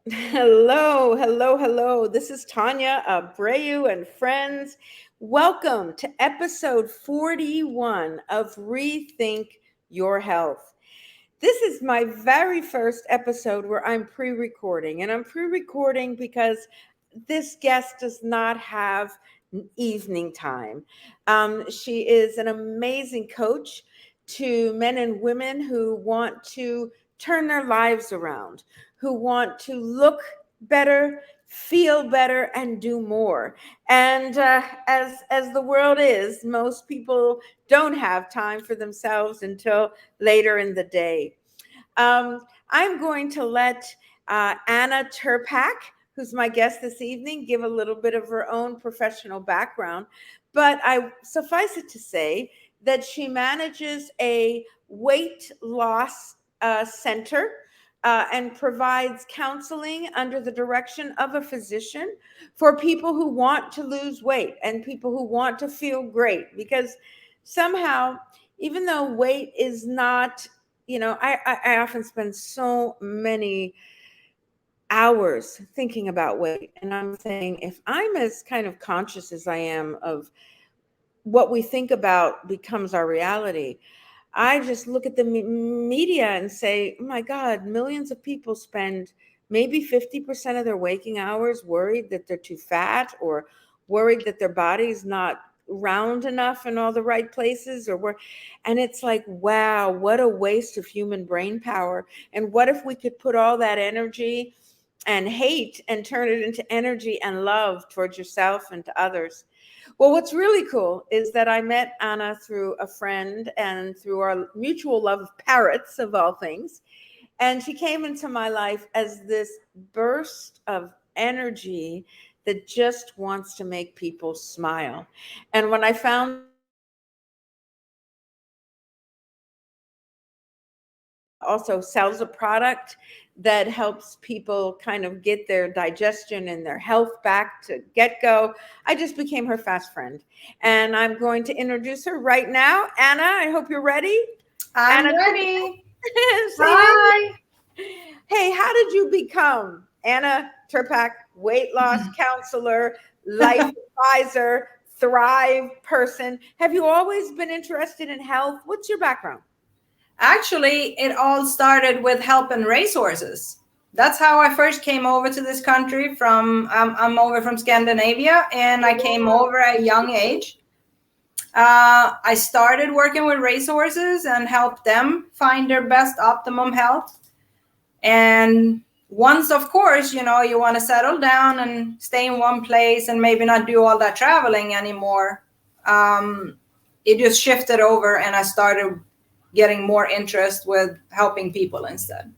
Hello, hello, hello. This is Tanya Abreu and friends. Welcome to episode 41 of Rethink Your Health. This is my very first episode where I'm pre recording, and I'm pre recording because this guest does not have evening time. She is an amazing coach to men and women who want to turn their lives around, who want to look better, feel better, and do more. And as the world is, most people don't have time for themselves until later in the day. I'm going to let Anna Tyrpak, who's my guest this evening, give a little bit of her own professional background. But I suffice it to say that she manages a weight loss center and provides counseling under the direction of a physician for people who want to lose weight and people who want to feel great. Because somehow, even though weight is not, I often spend so many hours thinking about weight. And I'm saying, if I'm as kind of conscious as I am of what we think about becomes our reality, I just look at the media and say, oh my God, millions of people spend maybe 50% of their waking hours worried that they're too fat or worried that their body's not round enough in all the right places and it's like, wow, what a waste of human brain power. And what if we could put all that energy and hate and turn it into energy and love towards yourself and to others? Well, what's really cool is that I met Anna through a friend and through our mutual love of parrots, of all things. And she came into my life as this burst of energy that just wants to make people smile. And when I found also sells a product that helps people kind of get their digestion and their health back to get go, I just became her fast friend. And I'm going to introduce her right now. Anna, I hope you're ready. I'm Anna, ready. say hey. Hi. Hey, how did you become Anna Tyrpak, weight loss counselor, life advisor, thrive person? Have you always been interested in health? What's your background? Actually, it all started with helping racehorses. That's how I first came over to this country from I'm over from Scandinavia and I came over at a young age. I started working with racehorses and helped them find their best optimum health. And once, of course, you want to settle down and stay in one place and maybe not do all that traveling anymore. It just shifted over and I started getting more interest with helping people instead.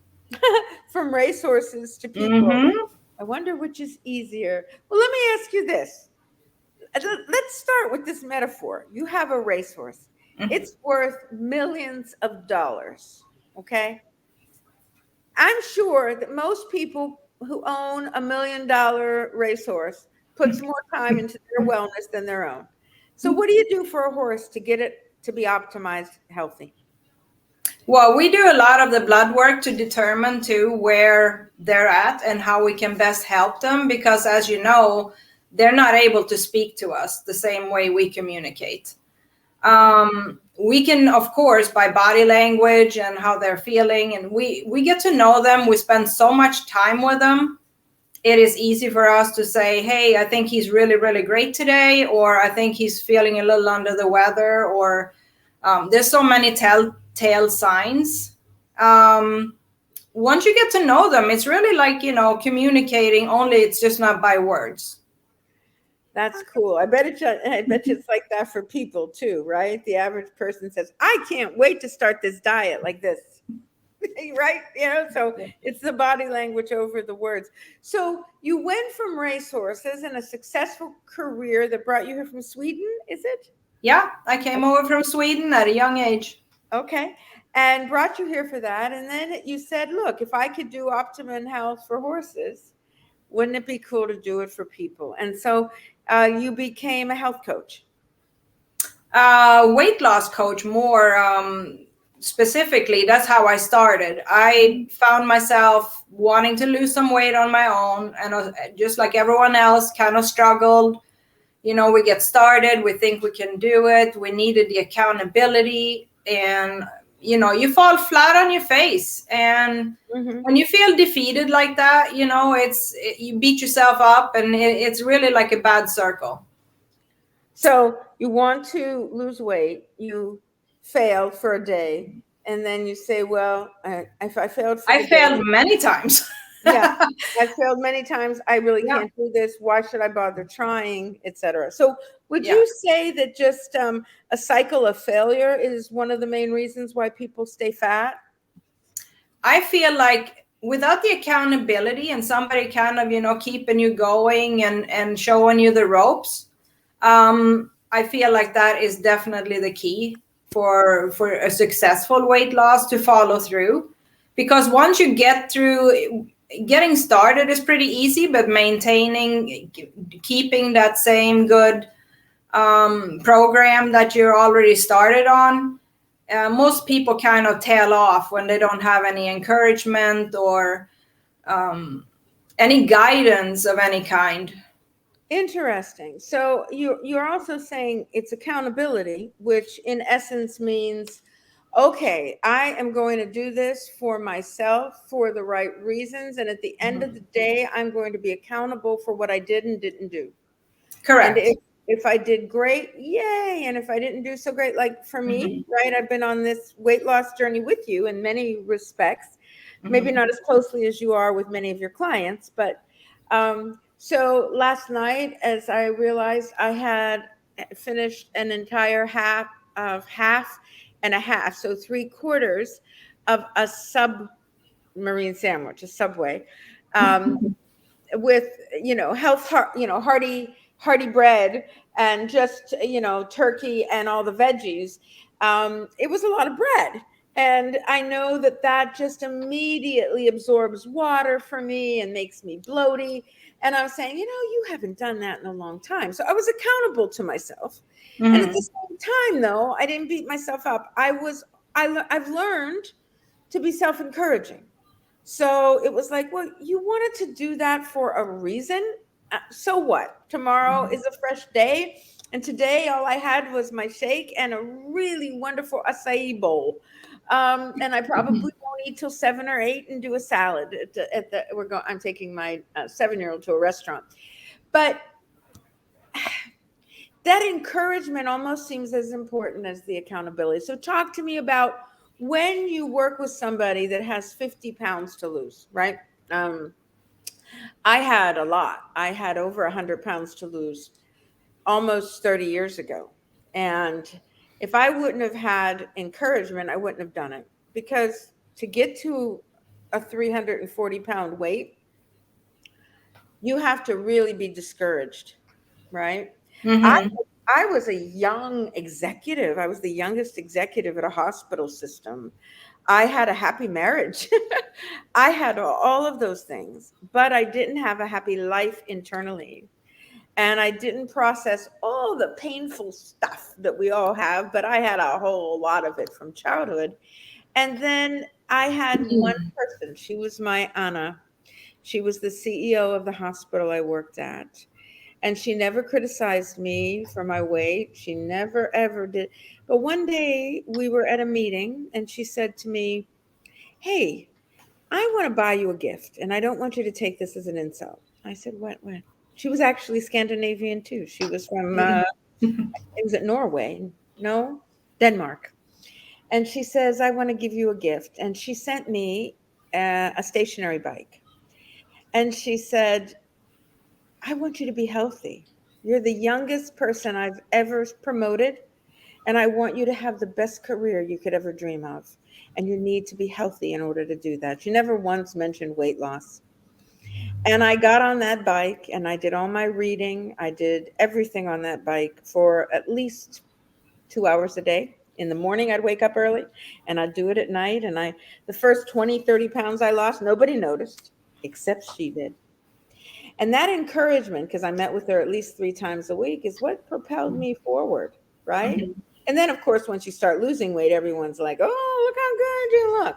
From racehorses to people. Mm-hmm. I wonder which is easier. Well, let me ask you this. Let's start with this metaphor. You have a racehorse, it's worth millions of dollars. Okay. I'm sure that most people who own $1 million racehorse puts more time into their wellness than their own. So, what do you do for a horse to get it to be optimized healthy? Well, we do a lot of the blood work to determine too where they're at and how we can best help them because as you know, they're not able to speak to us the same way we communicate. We can, of course, by body language and how they're feeling, and we get to know them. We spend so much time with them. It is easy for us to say, hey, I think he's really, really great today, or I think he's feeling a little under the weather, or there's so many telltale signs. Once you get to know them, it's really like, communicating, only it's just not by words. That's cool. I bet you it's like that for people too, right? The average person says, "I can't wait to start this diet like this." Right? So it's the body language over the words. So you went from racehorses and a successful career that brought you here from Sweden, is it? Yeah, I came over from Sweden at a young age. Okay. And brought you here for that. And then you said, look, if I could do optimum health for horses, wouldn't it be cool to do it for people? And so you became a health coach. Weight loss coach more. specifically, that's how I started. I found myself wanting to lose some weight on my own, and just like everyone else, kind of struggled. We get started, we think we can do it, we needed the accountability, and you fall flat on your face. And when you feel defeated like that, you beat yourself up, and it's really like a bad circle. So you want to lose weight, you failed for a day, and then you say, well, if I failed for I the day, failed many times. yeah, I failed many times. I really Yeah. can't do this. Why should I bother trying, etc. So would Yeah. you say that just a cycle of failure is one of the main reasons why people stay fat? I feel like without the accountability and somebody kind of, keeping you going and showing you the ropes, I feel like that is definitely the key for a successful weight loss, to follow through. Because once you get through, getting started is pretty easy, but maintaining, keeping that same good program that you're already started on, most people kind of tail off when they don't have any encouragement or any guidance of any kind. Interesting. So you're also saying it's accountability, which in essence means, okay, I am going to do this for myself for the right reasons, and at the end of the day, I'm going to be accountable for what I did and didn't do. And Correct. if I did great, yay. And if I didn't do so great, like for me, Mhm. right, I've been on this weight loss journey with you in many respects, maybe Mhm. not as closely as you are with many of your clients, but so last night, as I realized I had finished an entire half and a half, so 3/4 of a submarine sandwich, a Subway, um, with health, hearty bread, and just turkey and all the veggies. It was a lot of bread, and I know that that just immediately absorbs water for me and makes me bloaty. And I was saying, you haven't done that in a long time, so I was accountable to myself. And at the Mhm. same time, though, I didn't beat myself up. I've learned to be self-encouraging. So it was like, well, you wanted to do that for a reason. So what? Tomorrow is a fresh day. And today, all I had was my shake and a really wonderful acai bowl. And I probably won't eat till 7 or 8 and do a salad I'm taking my 7-year-old to a restaurant. But that encouragement almost seems as important as the accountability. So talk to me about when you work with somebody that has 50 pounds to lose, right? Um, I had a lot. I had over 100 pounds to lose almost 30 years ago. And if I wouldn't have had encouragement, I wouldn't have done it, because to get to a 340-pound weight, you have to really be discouraged, right? I Mhm. I was a young executive. I was the youngest executive at a hospital system. I had a happy marriage. I had all of those things, but I didn't have a happy life internally. And I didn't process all the painful stuff that we all have, but I had a whole lot of it from childhood. And then I had one person. She was my Anna. She was the CEO of the hospital I worked at. And she never criticized me for my weight. She never, ever did. But one day we were at a meeting and she said to me, hey, I want to buy you a gift, and I don't want you to take this as an insult. I said, what? She was actually Scandinavian too. She was from, it was at Norway. No, Denmark. And she says, I want to give you a gift. And she sent me a stationary bike. And she said, I want you to be healthy. You're the youngest person I've ever promoted, and I want you to have the best career you could ever dream of. And you need to be healthy in order to do that. She never once mentioned weight loss. And I got on that bike and I did all my reading. I did everything on that bike for at least 2 hours a day. In the morning, I'd wake up early and I'd do it at night. And the first 20, 30 pounds I lost, nobody noticed except she did. And that encouragement, because I met with her at least 3 times a week, is what propelled me forward, right? Mhm. And then, of course, once you start losing weight, everyone's like, oh, look how good you look.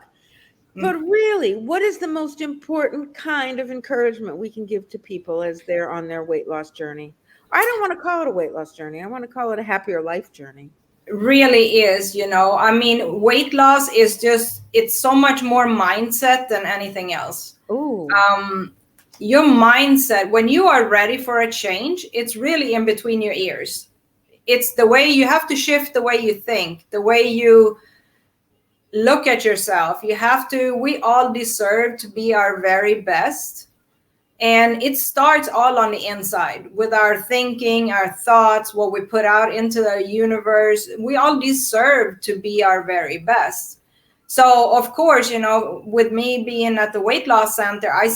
But really, what is the most important kind of encouragement we can give to people as they're on their weight loss journey? I don't want to call it a weight loss journey. I want to call it a happier life journey. Really is, I mean, weight loss is just, it's so much more mindset than anything else. Oh, Your mindset, when you are ready for a change, it's really in between your ears. It's the way you have to shift, the way you think, the way you look at yourself. You have to, we all deserve to be our very best. And it starts all on the inside with our thinking, our thoughts, what we put out into the universe. We all deserve to be our very best. So, of course, with me being at the weight loss center, I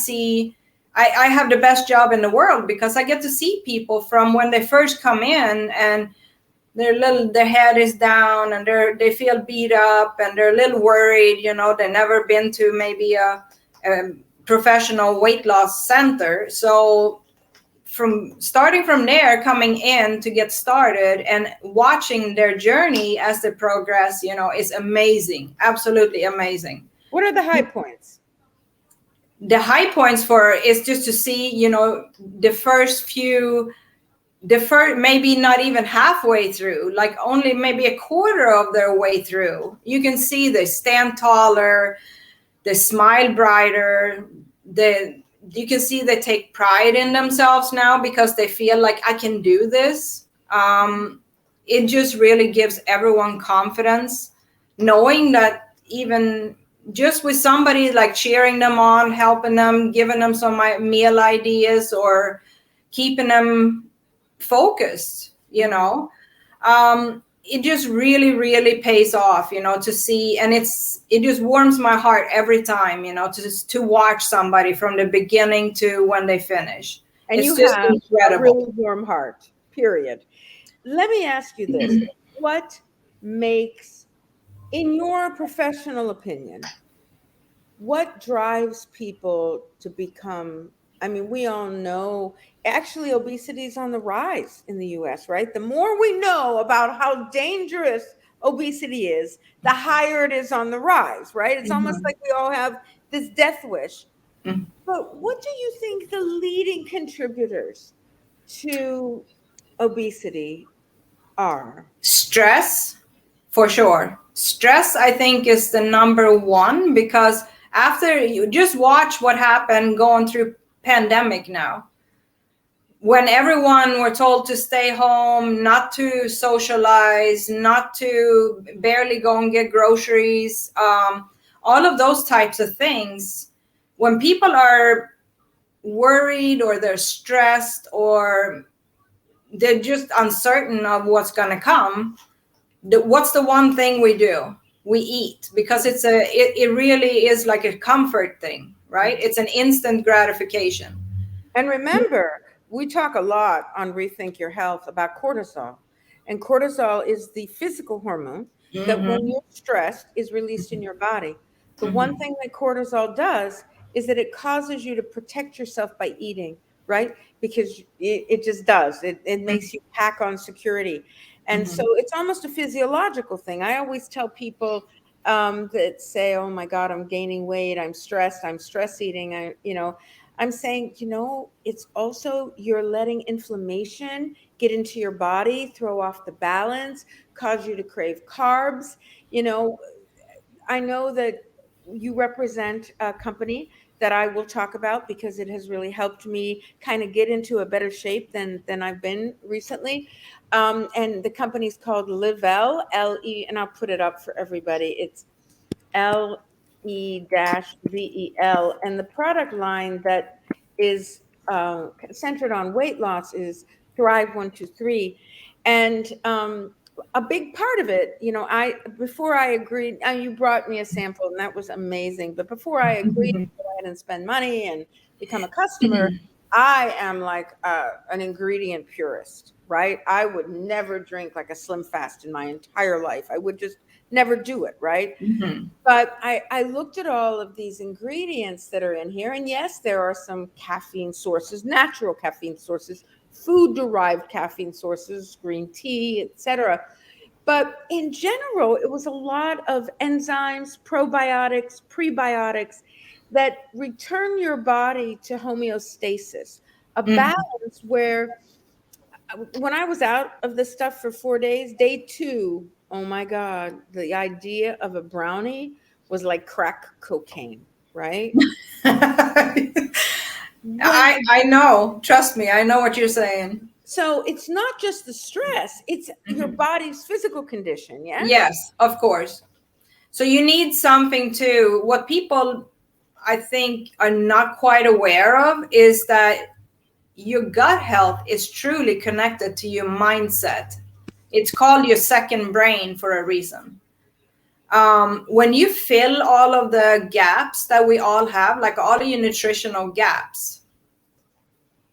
have the best job in the world because I get to see people from when they first come in and their head is down and they feel beat up and they're a little worried. They've never been to maybe a professional weight loss center. So starting from there, coming in to get started and watching their journey as they progress, is amazing. Absolutely amazing. what are the high points? The high points for is just to see, the first maybe not even halfway through, like only maybe a quarter of their way through. You can see they stand taller, they smile brighter, you can see they take pride in themselves now because they feel like I can do this. It just really gives everyone confidence, knowing that even just with somebody like cheering them on, helping them, giving them some meal ideas or keeping them focused, it just really, really pays off, to see. And it just warms my heart every time, to watch somebody from the beginning to when they finish. And It's you just have incredible. a really warm heart, period. Let me ask you this. What makes, in your professional opinion, what drives people to become, I mean, we all know actually obesity is on the rise in the US, right? The more we know about how dangerous obesity is, the higher it is on the rise, right? It's almost like we all have this death wish. But what do you think the leading contributors to obesity are? Stress, for sure. Stress, I think, is the number one, because after you just watch what happened going through pandemic now, when everyone were told to stay home, not to socialize, not to barely go and get groceries, all of those types of things, when people are worried or they're stressed or they're just uncertain of what's going to come, what's the one thing we do? We eat, because it really is like a comfort thing, right? It's an instant gratification. And remember, we talk a lot on Rethink Your Health about cortisol. And cortisol is the physical hormone that when you're stressed is released in your body. The one thing that cortisol does is that it causes you to protect yourself by eating, right? Because it just does. It makes you pack on security. And so it's almost a physiological thing. I always tell people that say, oh my God, I'm gaining weight, I'm stressed, I'm stress eating, I'm saying, it's also you're letting inflammation get into your body, throw off the balance, cause you to crave carbs. I know that you represent a company that I will talk about because it has really helped me kind of get into a better shape than I've been recently. And the company's called Livell, L-E, and I'll put it up for everybody. It's L-E-VEL. And the product line that is centered on weight loss is Thrive 123. And a big part of it, before I agreed, you brought me a sample and that was amazing. But before I agreed to go ahead and spend money and become a customer, I am like an ingredient purist, right? I would never drink like a Slim Fast in my entire life. I would just never do it, right? But I looked at all of these ingredients that are in here, and yes, there are some caffeine sources, natural caffeine sources, food-derived caffeine sources, green tea, etc. But in general, it was a lot of enzymes, probiotics, prebiotics that return your body to homeostasis, a Mhm. balance where when I was out of this stuff for 4 days, day two, oh my God, the idea of a brownie was like crack cocaine, right? When I know. Trust me, I know what you're saying. so it's not just the stress, it's your Mhm. body's physical condition, yes? Yes, of course. So you need something too. What people I think are not quite aware of is that your gut health is truly connected to your mindset. It's called your second brain for a reason. When you fill all of the gaps that we all have, like all of your nutritional gaps,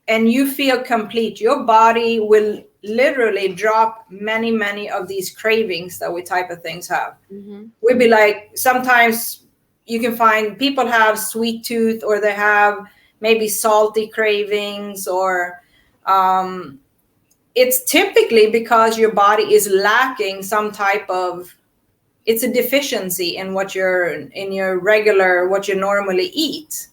and you feel complete, your body will literally drop many of these cravings that we type of things have. Hmm. We'd be like, sometimes you can find people have sweet tooth, or they have maybe salty cravings, or it's typically because your body is lacking some type of, it's a deficiency in what you're in your regular, what you normally eat.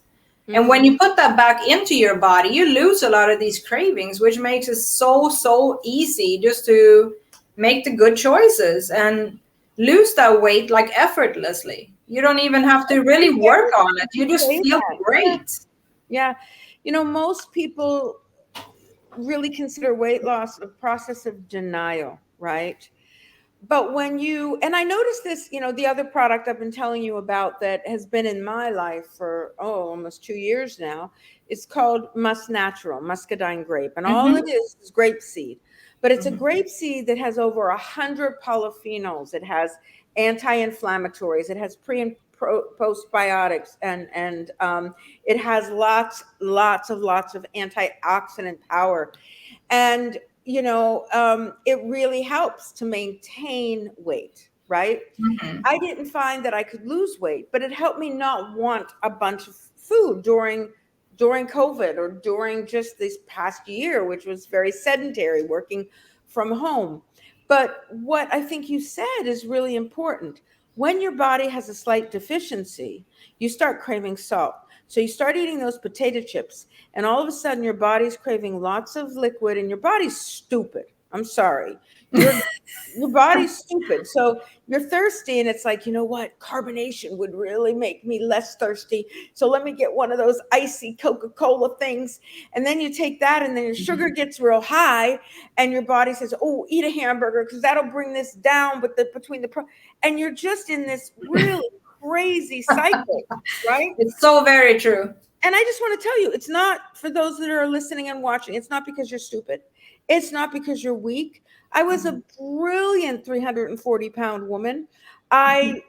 And when Hmm. you put that back into your body, you lose a lot of these cravings, which makes it so easy just to make the good choices and lose that weight like effortlessly. You don't even have to Pretty really work scary on it. to You just say feel that. Yeah. great. Yeah. Most people really consider weight loss a process of denial, right? But when you, and I noticed this, the other product I've been telling you about that has been in my life for, almost 2 years now, it's called Must Natural, muscadine grape. And all Hmm. it is grape seed. But it's a grape seed that has over 100 polyphenols. It has anti-inflammatories. It has pre and postbiotics, and it has lots of antioxidant power. And it really helps to maintain weight, right? Hmm. I didn't find that I could lose weight, but it helped me not want a bunch of food during COVID, or during just this past year, which was very sedentary, working from home. But what I think you said is really important. When your body has a slight deficiency, you start craving salt. So you start eating those potato chips, and all of a sudden your body's craving lots of liquid, and your body's stupid. I'm sorry. Your body's stupid. So you're thirsty, and it's like, you know what? Carbonation would really make me less thirsty. So let me get one of those icy Coca-Cola things. And then you take that, and then your sugar gets real high, and your body says, "Oh, eat a hamburger because that'll bring this down." But and you're just in this really crazy cycle, right? It's so very true. And I just want to tell you, it's not, for those that are listening and watching, it's not because you're stupid. It's not because you're weak. I was a brilliant 340-pound woman. I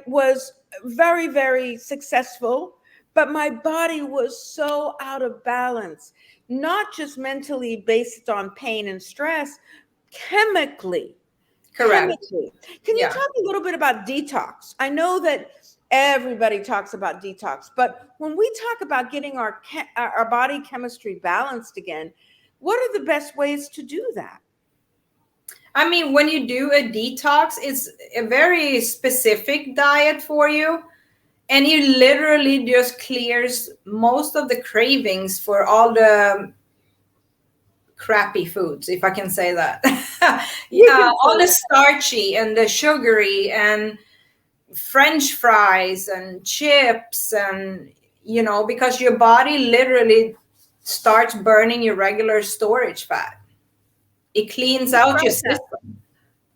was very successful, but my body was so out of balance, not just mentally based on pain and stress, chemically. Correct. Chemically. Can you Yeah. talk a little bit about detox? I know that everybody talks about detox, but when we talk about getting our body chemistry balanced again, what are the best ways to do that? I mean, when you do a detox, it's a very specific diet for you. And you literally just clears most of the cravings for all the crappy foods, if I can say that. You Yeah, can all say the that. starchy and the sugary and French fries and chips, and because your body literally starts burning your regular storage fat. It cleans out your Describe that. system.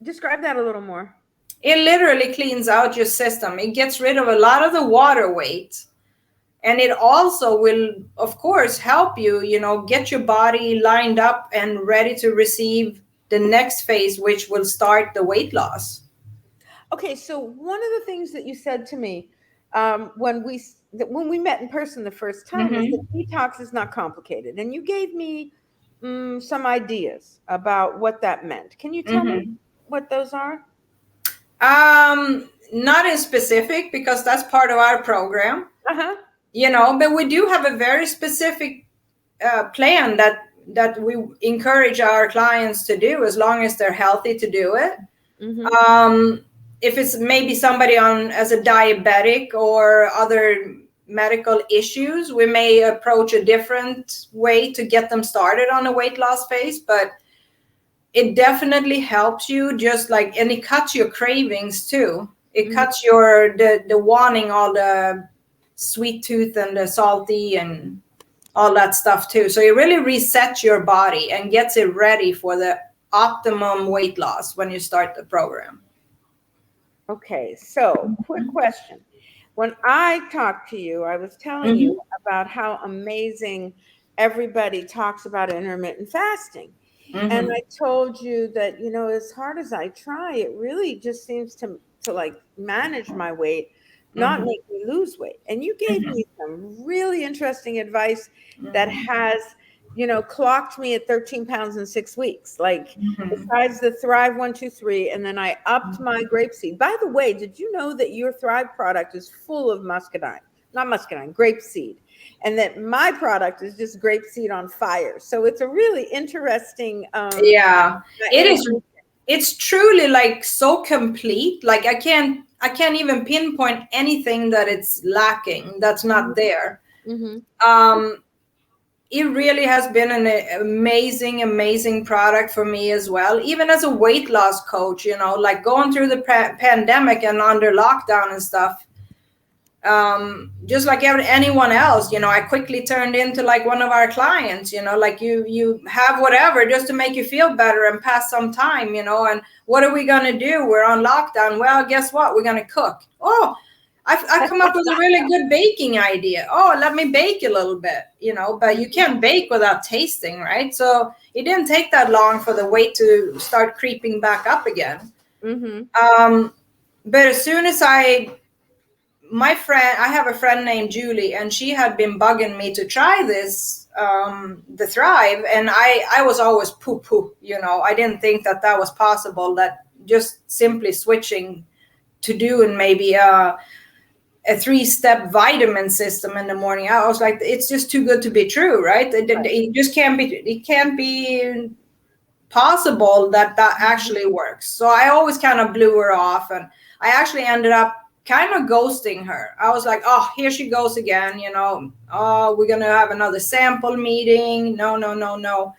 Describe that a little more. It literally cleans out your system. It gets rid of a lot of the water weight. And it also will, of course, help you, get your body lined up and ready to receive the next phase, which will start the weight loss. Okay, so one of the things that you said to me, when we met in person the first time, is that Hmm. detox is not complicated, and you gave me some ideas about what that meant. Can you tell me Hmm. what those are? Not in specific, because that's part of our program, Uh-huh. but we do have a very specific plan that we encourage our clients to do, as long as they're healthy to do it. Mm-hmm. If it's maybe somebody on as a diabetic or other medical issues, we may approach a different way to get them started on a weight loss phase. But it definitely helps you, just like, and it cuts your cravings too. It Mm-hmm. cuts your the wanting all the sweet tooth and the salty and all that stuff too. So it really resets your body and gets it ready for the optimum weight loss when you start the program. Okay, so quick question. When I talked to you, I was telling you Mm-hmm. about how amazing everybody talks about intermittent fasting. And Mm-hmm. I told you that, as hard as I try, it really just seems to like manage my weight, not Mm-hmm. make me lose weight. And you gave Mm-hmm. me some really interesting advice that Mm-hmm. has, clocked me at 13 pounds in 6 weeks. Like, Mm-hmm. besides the Thrive 123, and then I upped my grapeseed. By the way, did you know that your Thrive product is full of muscadine? Not muscadine, grapeseed, and that my product is just grapeseed on fire. So it's a really interesting Yeah, it is. integration. It's truly like so complete. Like I can't even pinpoint anything that it's lacking that's not there. Mm-hmm. Um, it really has been an amazing, amazing product for me as well. Even as a weight loss coach, like going through the pandemic and under lockdown and stuff, just like anyone else, I quickly turned into like one of our clients. Like you have whatever just to make you feel better and pass some time. And what are we going to do? We're on lockdown. Well, guess what? We're going to cook. Oh, I come up with a really good baking idea. Oh, let me bake a little bit. But you can't bake without tasting, right? So it didn't take that long for the weight to start creeping back up again. Mm-hmm. But as soon as I have a friend named Julie, and she had been bugging me to try this, the Thrive, and I was always poo poo. I didn't think that was possible. That just simply switching to doing maybe a 3-step vitamin system in the morning. I was like, it's just too good to be true, right? It just can't be. It can't be possible that actually works. So I always kind of blew her off, and I actually ended up kind of ghosting her. I was like, oh, here she goes again, oh, we're gonna have another sample meeting. No, no, no, no.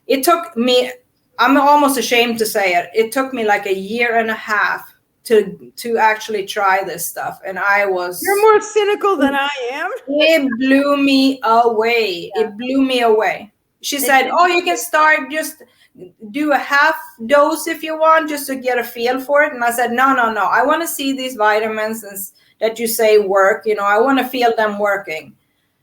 It took me, I'm almost ashamed to say it, it took me like a year and a half to actually try this stuff, and You're more cynical than I am. it blew me away. It blew me away. She It said, did. oh, you can start, just do a half dose if you want, just to get a feel for it. And I said, no, no, no. I want to see these vitamins that you say work. I want to feel them working.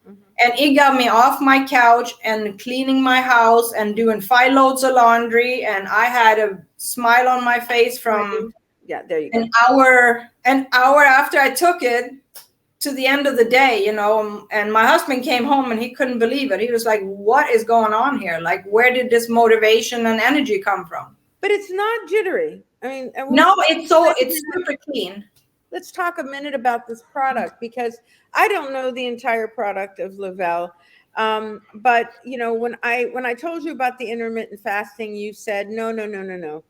Mhm. And it got me off my couch and cleaning my house and doing 5 loads of laundry. And I had a smile on my face from Yeah, there you an go. hour after I took it to the end of the day, and my husband came home and he couldn't believe it. He was like, what is going on here? Like, where did this motivation and energy come from? But it's not jittery. I mean, and No, it's super clean. let's talk a minute about this product, because I don't know the entire product of Lavelle. But when I told you about the intermittent fasting, you said no, no, no, no, no.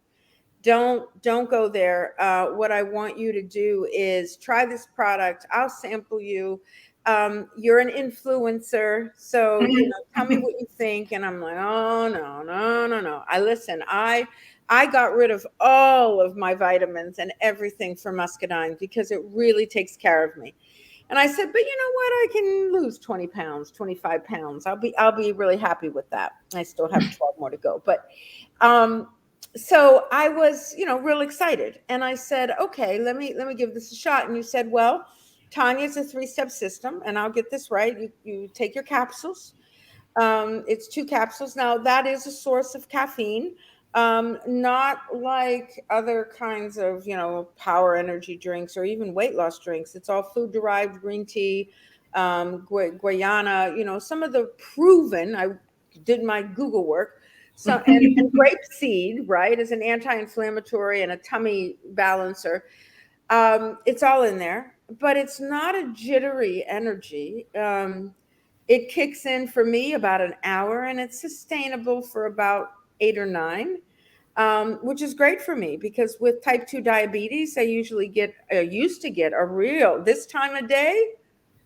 Don't go there. What I want you to do is try this product. I'll sample you. You're an influencer, so tell me what you think. And I'm like, oh no, no, no, no. I listen. I got rid of all of my vitamins and everything for muscadine because it really takes care of me. And I said, but you know what? I can lose 20 pounds, 25 pounds. I'll be really happy with that. I still have 12 more to go. But um, so I was, real excited. And I said, okay, let me give this a shot. And you said, well, Tanya's a 3-step system, and I'll get this right. You take your capsules. It's 2 capsules. Now that is a source of caffeine. Not like other kinds of, power energy drinks or even weight loss drinks. It's all food derived green tea, guayana, some of the proven, I did my Google work. So, and grape seed, right, is an anti-inflammatory and a tummy balancer. It's all in there, but it's not a jittery energy. It kicks in for me about an hour, and it's sustainable for about 8 or 9. which is great for me because with type 2 diabetes, I usually used to get a real, this time of day,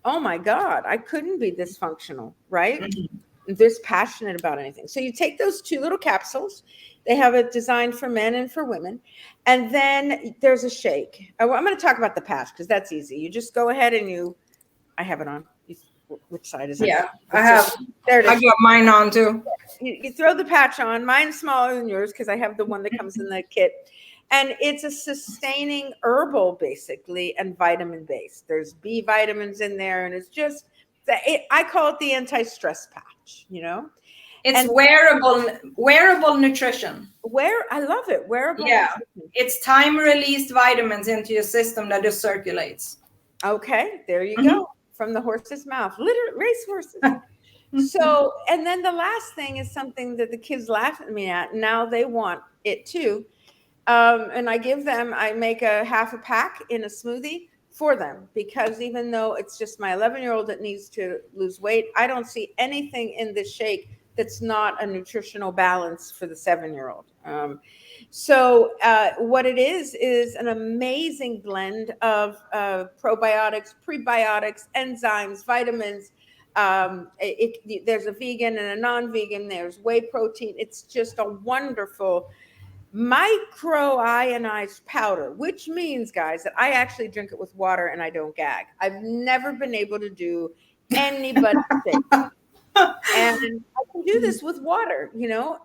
oh my God, I couldn't be this functional, right? Mhm. This passionate about anything. So you take those two little capsules, they have it designed for men and for women. And then there's a shake. I'm going to talk about the patch because that's easy. You just go ahead and I have it on. Which side is it? Yeah, I have. There it I is. got mine on too. You throw the patch on. Mine's smaller than yours because I have the one that comes in the kit. And it's a sustaining herbal, basically, and vitamin based. There's B vitamins in there, and it's just I call it the anti-stress patch, It's And wearable nutrition. I love it. Wearable Yeah, nutrition. it's time released vitamins into your system that just circulates. Okay, there you go. From the horse's mouth, literally race horses. So, and then the last thing is something that the kids laugh at me at. Now they want it too. And I make a half a pack in a smoothie for them because even though it's just my 11-year-old that needs to lose weight, I don't see anything in this shake that's not a nutritional balance for the 7-year-old. What it is an amazing blend of probiotics, prebiotics, enzymes, vitamins. There's a vegan and a non-vegan. There's whey protein. It's just a wonderful micro-ionized powder, which means, guys, that I actually drink it with water and I don't gag. I've never been able to do anybody's shake. And I can do this with water,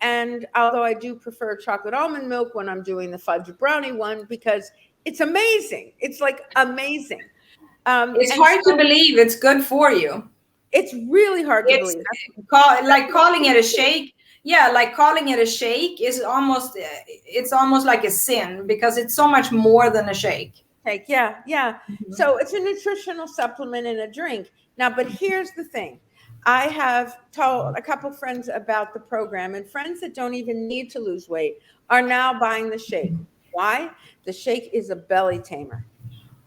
and although I do prefer chocolate almond milk when I'm doing the fudge brownie one because it's amazing. It's like amazing. It's hard to believe it's good for you. It's really hard to believe. Like calling it a shake. Yeah, like calling it a shake is it's almost like a sin because it's so much more than a shake. Yeah. Mm-hmm. So it's a nutritional supplement in a drink. Now, but here's the thing. I have told a couple of friends about the program, and friends that don't even need to lose weight are now buying the shake. Why? The shake is a belly tamer.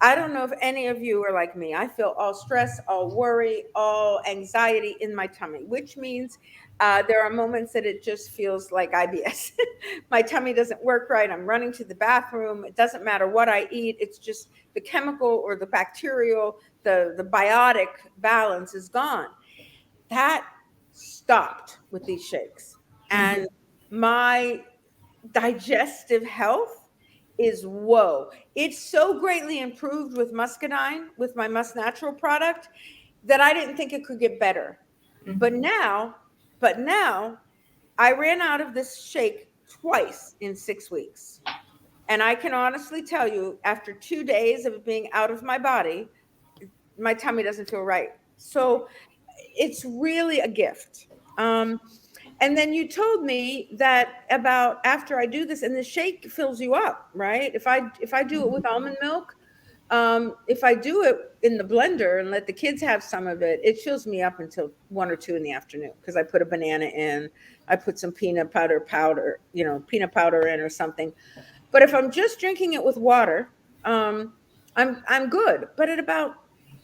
I don't know if any of you are like me. I feel all stress, all worry, all anxiety in my tummy, which means there are moments that it just feels like IBS. My tummy doesn't work right. I'm running to the bathroom. It doesn't matter what I eat. It's just the chemical or the bacterial, the biotic balance is gone. That stopped with these shakes. And my digestive health is whoa. It's so greatly improved with muscadine, with my Must Natural product, that I didn't think it could get better. But now, I ran out of this shake twice in 6 weeks. And I can honestly tell you, after 2 days of it being out of my body, my tummy doesn't feel right. So it's really a gift. And then you told me that about after I do this, and the shake fills you up, right? If I do it with almond milk, if I do it in the blender and let the kids have some of it, it fills me up until 1 or 2 in the afternoon because I put a banana in, I put some peanut powder in or something. But if I'm just drinking it with water, I'm good. But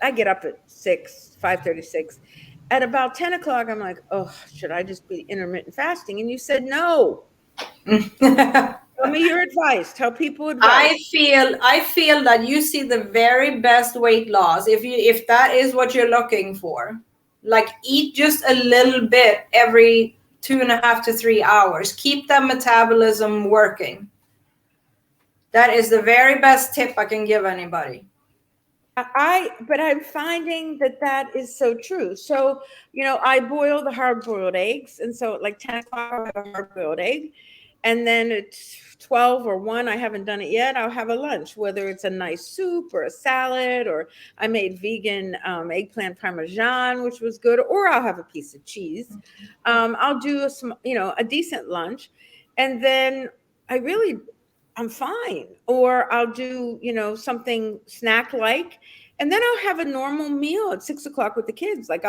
I get up at 5:36. At about 10 o'clock, I'm like, oh, should I just be intermittent fasting? And you said no. Tell me your advice. Tell people advice. I feel that you see the very best weight loss if that is what you're looking for. Like eat just a little bit every 2.5 to 3 hours. Keep that metabolism working. That is the very best tip I can give anybody. But I'm finding that is so true. So, I boil the hard-boiled eggs. And so at like 10 o'clock, I'll have a hard-boiled egg. And then at 12 or 1, I haven't done it yet, I'll have a lunch, whether it's a nice soup or a salad, or I made vegan eggplant parmesan, which was good, or I'll have a piece of cheese. I'll do a decent lunch. And then I'm fine. Or I'll do, something snack-like. And then I'll have a normal meal at 6 o'clock with the kids. Like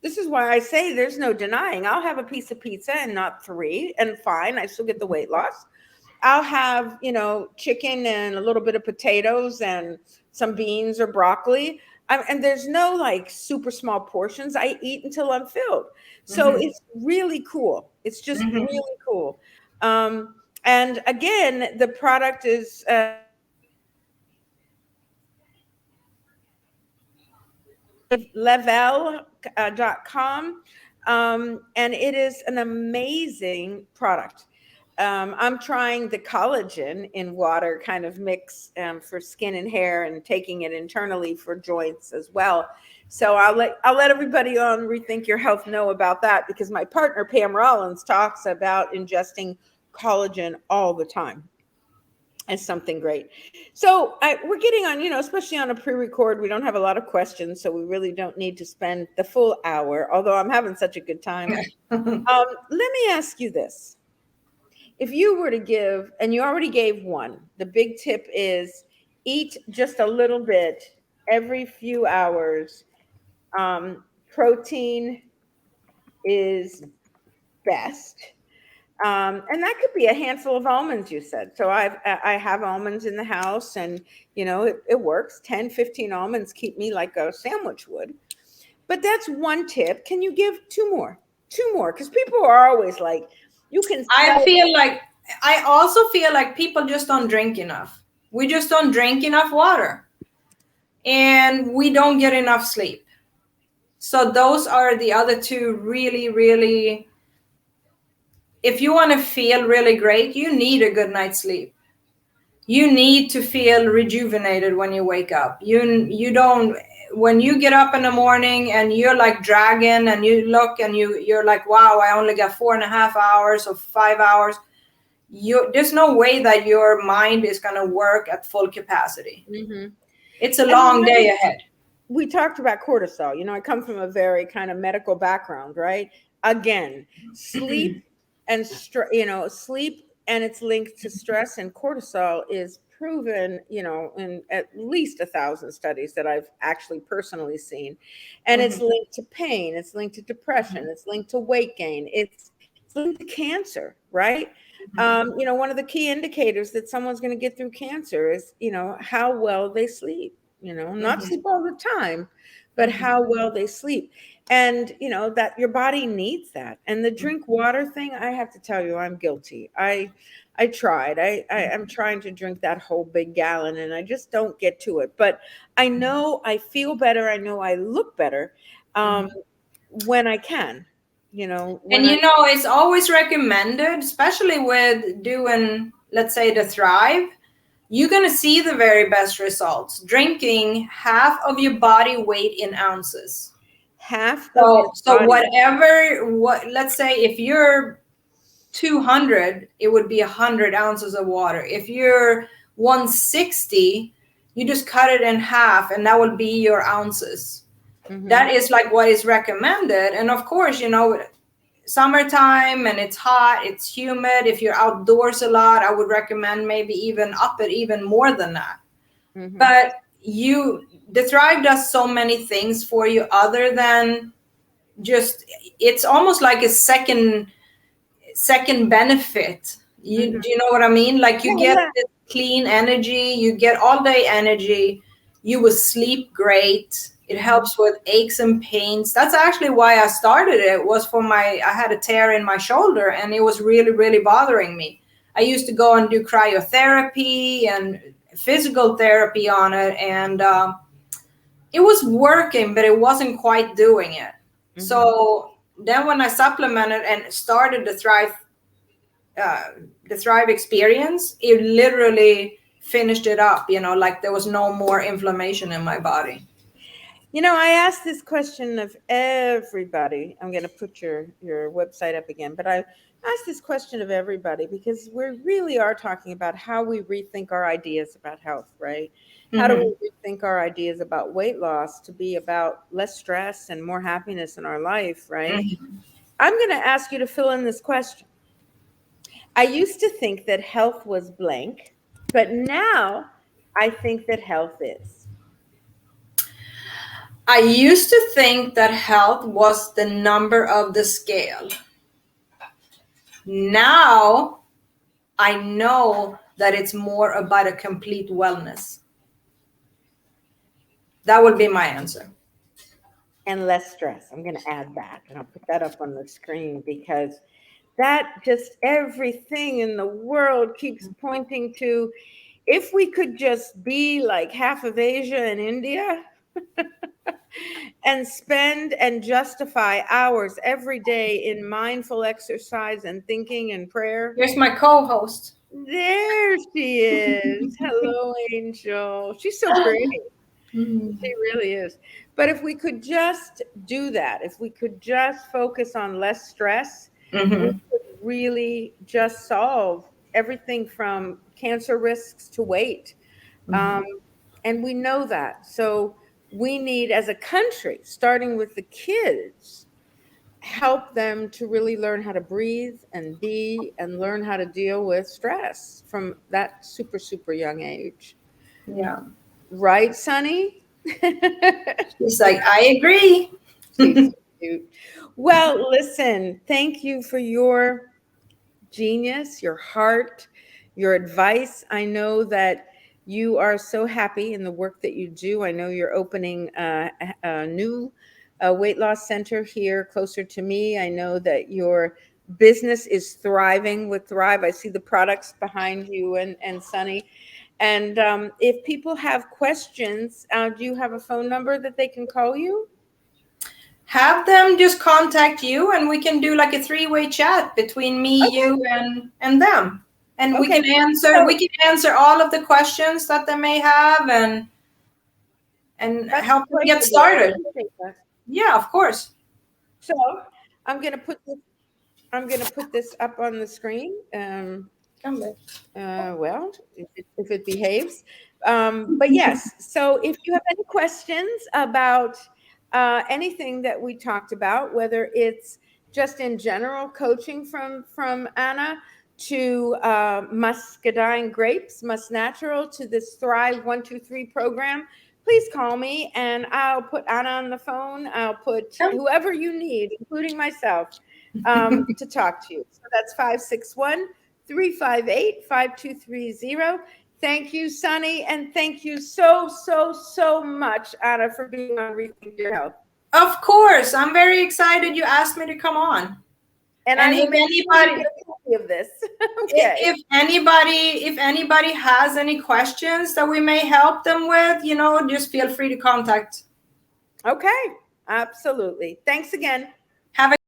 this is why I say there's no denying. I'll have a piece of pizza and not 3, and fine, I still get the weight loss. I'll have, chicken and a little bit of potatoes and some beans or broccoli. And there's no like super small portions. I eat until I'm filled. So it's really cool. It's just really cool. And again, the product is level.com. And it is an amazing product. I'm trying the collagen in water kind of mix for skin and hair, and taking it internally for joints as well. So I'll let everybody on Rethink Your Health know about that, because my partner Pam Rollins talks about ingesting collagen all the time as something great. So we're getting on, especially on a pre-record, we don't have a lot of questions, so we really don't need to spend the full hour, although I'm having such a good time. Let me ask you this. If you were to give, and you already gave one, the big tip is eat just a little bit every few hours. Protein is best. And that could be a handful of almonds, you said. So I have almonds in the house, and it works. 10, 15 almonds keep me like a sandwich would. But that's one tip. Can you give two more? Two more, because people are always like, you can sell. I also feel like people just don't drink enough. We just don't drink enough water, and we don't get enough sleep. So those are the other two really, really, if you want to feel really great, you need a good night's sleep. You need to feel rejuvenated when you wake up. You don't, when you get up in the morning and you're like dragging, and you look and you're like, wow, I only got 4.5 hours or 5 hours. There's no way that your mind is going to work at full capacity. Mm-hmm. It's a long day ahead. We talked about cortisol. I come from a very kind of medical background, right? Again, sleep and sleep, and it's linked to stress, and cortisol is proven, in at least 1,000 studies that I've actually personally seen. And it's linked to pain, it's linked to depression, it's linked to weight gain, it's linked to cancer, right? One of the key indicators that someone's going to get through cancer is, how well they sleep. Not sleep all the time, but how well they sleep. And, that your body needs that. And the drink water thing, I have to tell you, I'm guilty. I tried. I'm trying to drink that whole big gallon, and I just don't get to it. But I know I feel better. I know I look better when I can. And it's always recommended, especially with doing, let's say, the Thrive, you're going to see the very best results drinking half of your body weight in ounces. So let's say if you're 200, it would be 100 ounces of water. If you're 160, you just cut it in half, and that would be your ounces. That is like what is recommended. And of course, summertime and it's hot, it's humid. If you're outdoors a lot, I would recommend maybe even up it even more than that. But the Thrive does so many things for you other than just, it's almost like a second benefit. Do you know what I mean? Like you get this clean energy, you get all day energy, you will sleep great. It helps with aches and pains. That's actually why I started it, was I had a tear in my shoulder, and it was really, really bothering me. I used to go and do cryotherapy and physical therapy on it, and it was working, but it wasn't quite doing it. So then when I supplemented and started the Thrive experience, it literally finished it up, like there was no more inflammation in my body. I asked this question of everybody. I'm going to put your website up again, but I asked this question of everybody because we really are talking about how we rethink our ideas about health, right? How do we rethink our ideas about weight loss to be about less stress and more happiness in our life, right? I'm going to ask you to fill in this question. I used to think that health was blank, but now I think that health is. I used to think that health was the number of the scale. Now I know that it's more about a complete wellness. That would be my answer. And less stress. I'm going to add that, and I'll put that up on the screen because that just everything in the world keeps pointing to, if we could just be like half of Asia and India and spend and justify hours every day in mindful exercise and thinking and prayer. Here's my co-host. There she is. Hello, Angel. She's so pretty. She really is. But if we could just do that, if we could just focus on less stress, we could really just solve everything from cancer risks to weight. And we know that. So we need, as a country, starting with the kids, help them to really learn how to breathe and be and learn how to deal with stress from that super, super young age. Yeah. Right, Sonny? She's like, I agree. She's so cute. Well, listen, thank you for your genius, your heart, your advice. I know that you are so happy in the work that you do. I know you're opening a new weight loss center here closer to me. I know that your business is thriving with Thrive. I see the products behind you and Sunny. And if people have questions, do you have a phone number that they can call you? Have them just contact you, and we can do like a three-way chat between me, Okay. you, and them, and we Okay. can answer all of the questions that they may have, and That's help them great get idea. I started. appreciate that. Yeah, of course. So I'm gonna put this up on the screen. Well, if it behaves. But yes, so if you have any questions about anything that we talked about, whether it's just in general coaching from Anna to muscadine grapes, Must Natural, to this Thrive 123 program, please call me and I'll put Anna on the phone. I'll put whoever you need, including myself, to talk to you. So that's 561-358-5230. Thank you, Sunny, and thank you so much, Anna, for being on Rethink Your Health. Of course, I'm very excited you asked me to come on. And I will make sure you get a copy of this. Okay. If anybody has any questions that we may help them with, just feel free to contact. Okay, absolutely. Thanks again. Have a